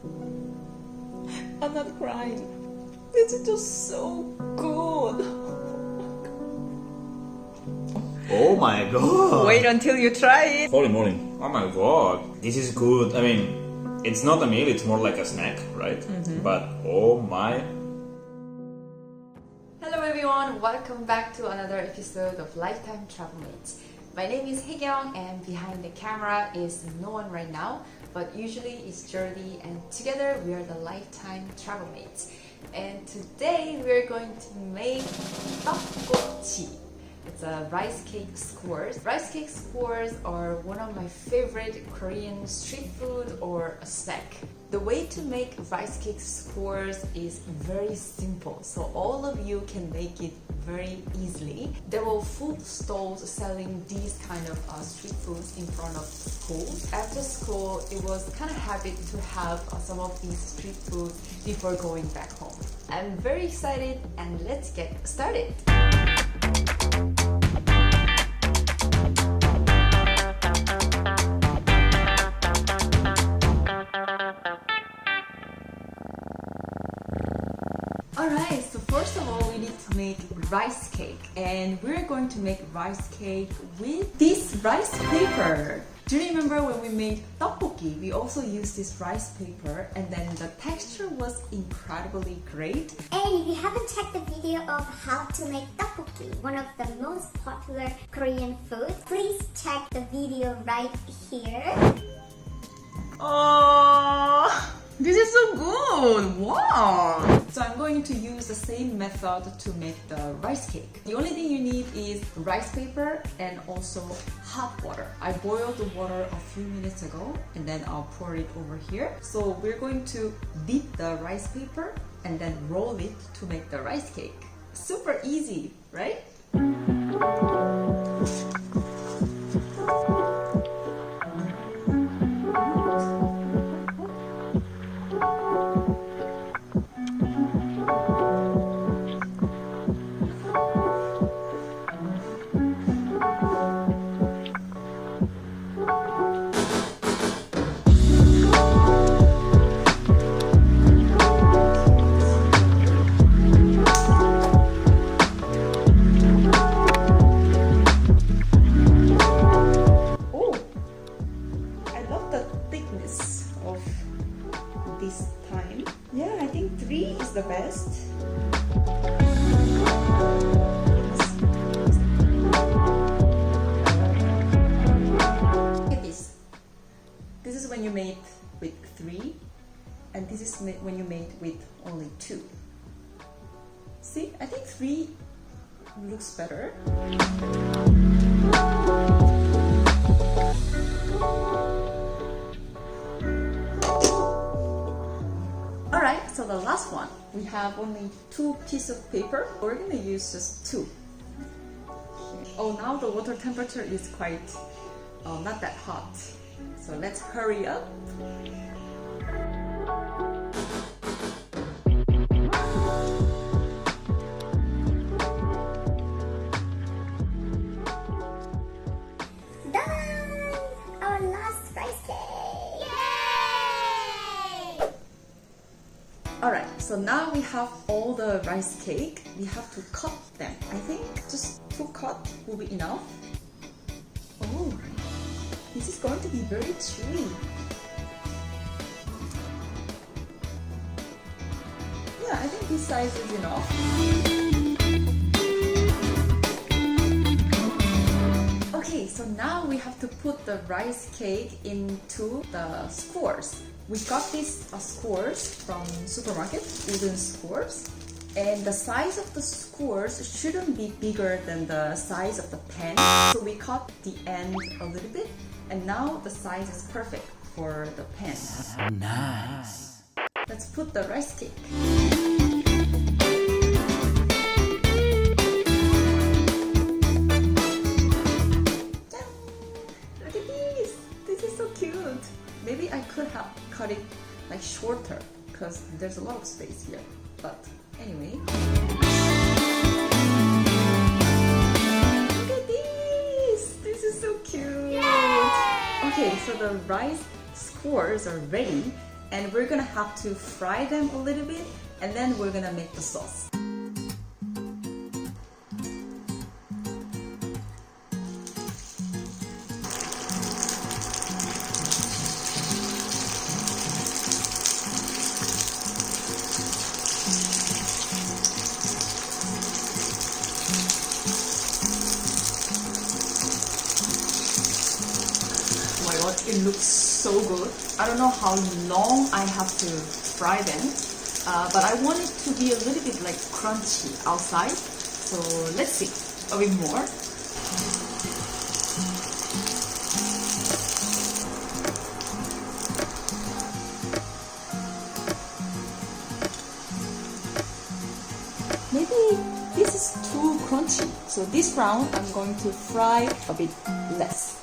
I'm not crying. This is just so good. Oh my god! Wait until you try it. Holy moly. Oh my god. This is good. I mean, it's not a meal, it's more like a snack, right? But oh my. Hello everyone, welcome back to another episode of Lifetime Travel Mates. My name is Haekyung and behind the camera is no one right now, but usually it's Jordy and together we are the Lifetime Travel Mates. And today we're going to make Tteok Kkochi. It's a rice cake skewers. Rice cake skewers are one of my favorite Korean street food or a snack. The way to make rice cake skewers is very simple, so all of you can make it very easily. There were food stalls selling these kind of street foods in front of school. After school, it was kind of habit to have some of these street foods before going back home. I'm very excited and let's get started. Alright, so first of all we need to make rice cake, and we're going to make rice cake with this rice paper. Do you remember when we made tteokbokki? We also used this rice paper and then the texture was incredibly great. And if you haven't checked the video of how to make tteokbokki, one of the most popular Korean foods, please check the video right here. Oh, this is so good! Wow! So I'm going to use the same method to make the rice cake. The only thing you need is rice paper and also hot water. I boiled the water a few minutes ago and then I'll pour it over here. So we're going to dip the rice paper and then roll it to make the rice cake. Super easy, right? This time. Yeah, I think 3 is the best. Look at this. This is when you made with 3 and this is when you made with only 2. See, I think 3 looks better. So the last one, we have only 2 pieces of paper. We're gonna use just 2. Oh, now the water temperature is quite not that hot. So let's hurry up. Done! Our last rice cake! Alright, so now we have all the rice cake. We have to cut them. I think just 2 cut will be enough. Oh, this is going to be very chewy. Yeah, I think this size is enough. Okay, so now we have to put the rice cake into the skewers. We got these skewers from supermarket, wooden skewers, and the size of the skewers shouldn't be bigger than the size of the pan. So we cut the end a little bit, and now the size is perfect for the pan. Nice. Let's put the rice cake. Look at this! This is so cute. Maybe I could have cut it like shorter because there's a lot of space here. But anyway. Look at this! This is so cute! Yay! Okay, so the rice skewers are ready. and we're gonna have to fry them a little bit, and then we're gonna make the sauce. Oh my god, it looks so good. I don't know how long I have to fry them, but I want it to be a little bit like crunchy outside. So let's see, a bit more. Maybe this is too crunchy. So this round I'm going to fry a bit less.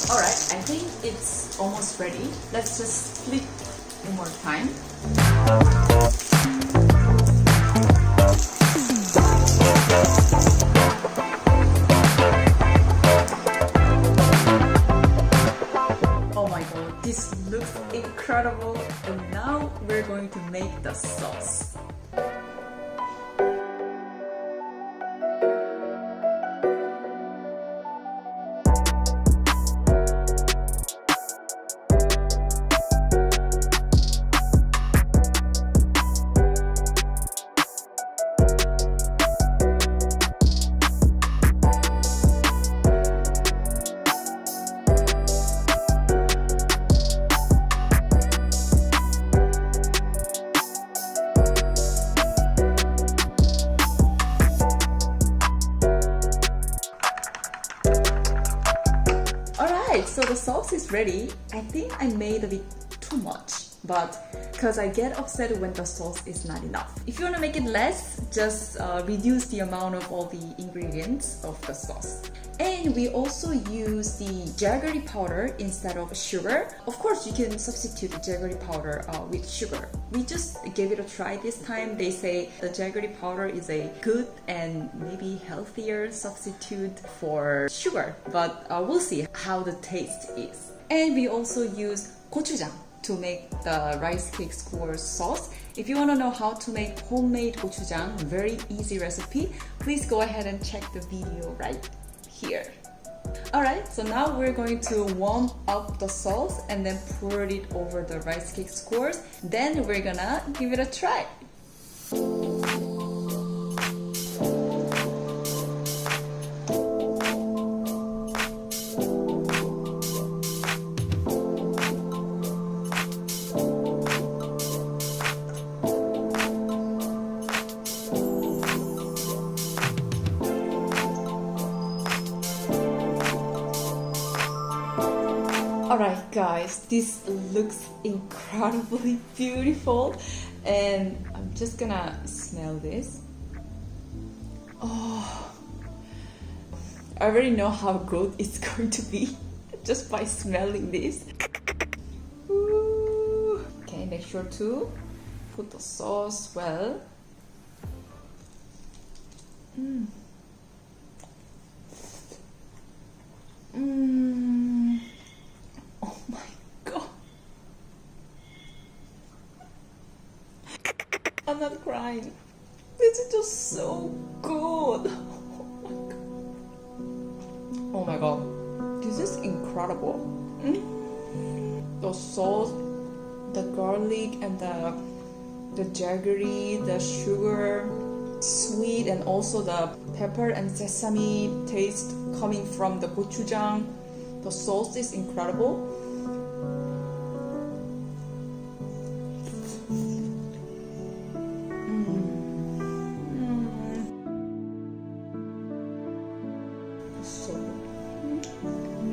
Alright, I think it's almost ready. Let's just flip one more time. Oh my god, this looks incredible. And now we're going to make the sauce. So the sauce is ready. I think I made a bit too much, but because I get upset when the sauce is not enough. If you want to make it less, just reduce the amount of all the ingredients of the sauce. And we also use the jaggery powder instead of sugar. Of course, you can substitute the jaggery powder with sugar. We just gave it a try this time. They say the jaggery powder is a good and maybe healthier substitute for sugar, but we'll see how the taste is. And we also use gochujang to make the rice cake skewers sauce. If you want to know how to make homemade gochujang, very easy recipe, please go ahead and check the video right here. Alright, so now we're going to warm up the sauce and then pour it over the rice cake skewers. Then we're gonna give it a try. Alright guys, this looks incredibly beautiful, and I'm just gonna smell this. Oh, I already know how good it's going to be just by smelling this. Ooh. Okay, make sure to put the sauce well. Oh my god. I'm not crying. This is just so good. Oh my god. This is incredible. The sauce, the garlic, and the jaggery, the sugar, sweet, and also the pepper and sesame taste coming from the gochujang. The sauce is incredible. So good.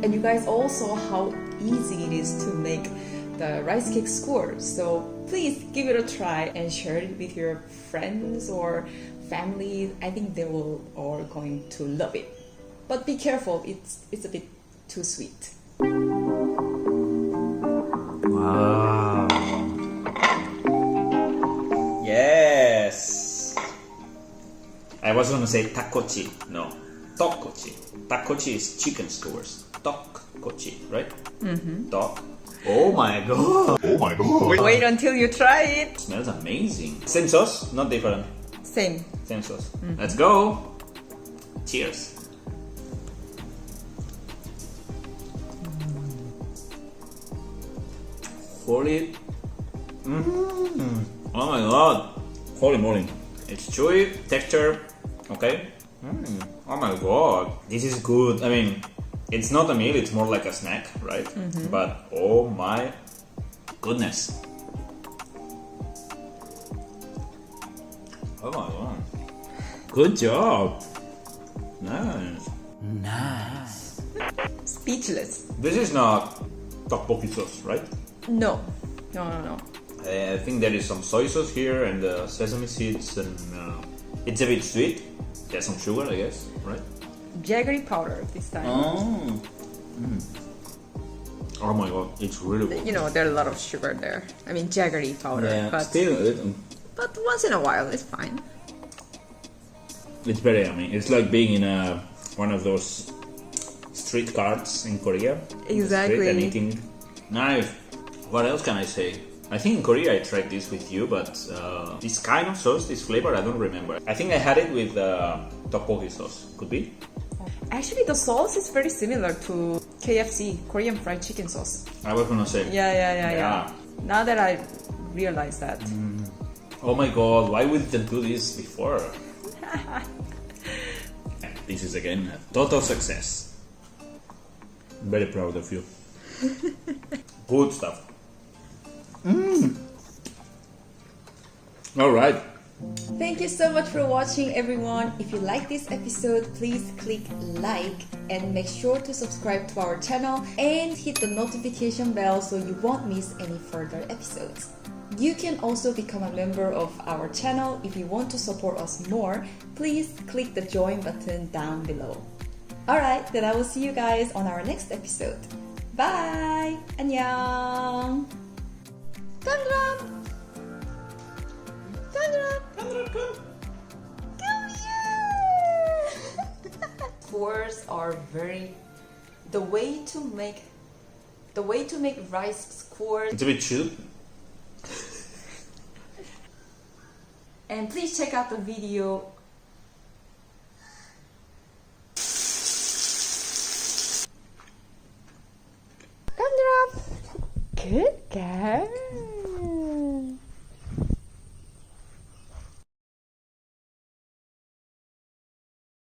And you guys all saw how easy it is to make the rice cake skewers. So please give it a try and share it with your friends or family. I think they will all going to love it. But be careful, it's a bit too sweet. Wow. Yes. I was gonna say Tteok Kkochi. No, Tteok Kkochi. Tteok Kkochi is chicken skewers. Tteok Kkochi, right? Mm-hmm. Tteok. Oh my god! Oh my god! Wait until you try it. Smells amazing. Same sauce, not different. Same. Same sauce. Let's go. Cheers. Holy. Oh my god. Holy moly. It's chewy, texture. Okay. Oh my god. This is good. I mean, it's not a meal, it's more like a snack, right? But oh my goodness. Oh my god. Good job. Nice. Speechless. This is not tteokbokki sauce, right? No. No. I think there is some soy sauce here and sesame seeds, and it's a bit sweet. There's some sugar, I guess, right? Jaggery powder this time. Oh my god, it's really good. You know, there's a lot of sugar there. I mean, jaggery powder. Yeah, but but once in a while, it's fine. it's very yummy. It's like being in one of those street carts in Korea. Exactly. And eating. Nice. What else can I say? I think in Korea I tried this with you, but this kind of sauce, this flavor, I don't remember. I think I had it with tteokbokki sauce. Could be? Actually, the sauce is very similar to KFC, Korean fried chicken sauce. I was gonna say. Yeah. Now that I realize that. Oh my god, why we didn't do this before? This is again a total success. Very proud of you. Good stuff. Alright. Thank you so much for watching, everyone. If you like this episode, please click like and make sure to subscribe to our channel and hit the notification bell so you won't miss any further episodes. You can also become a member of our channel. If you want to support us more, please click the join button down below. Alright, then I will see you guys on our next episode. Bye! 안녕! 짠! Skewers are very the way to make rice skewers. It's a bit chew. And please check out the video. Good girl.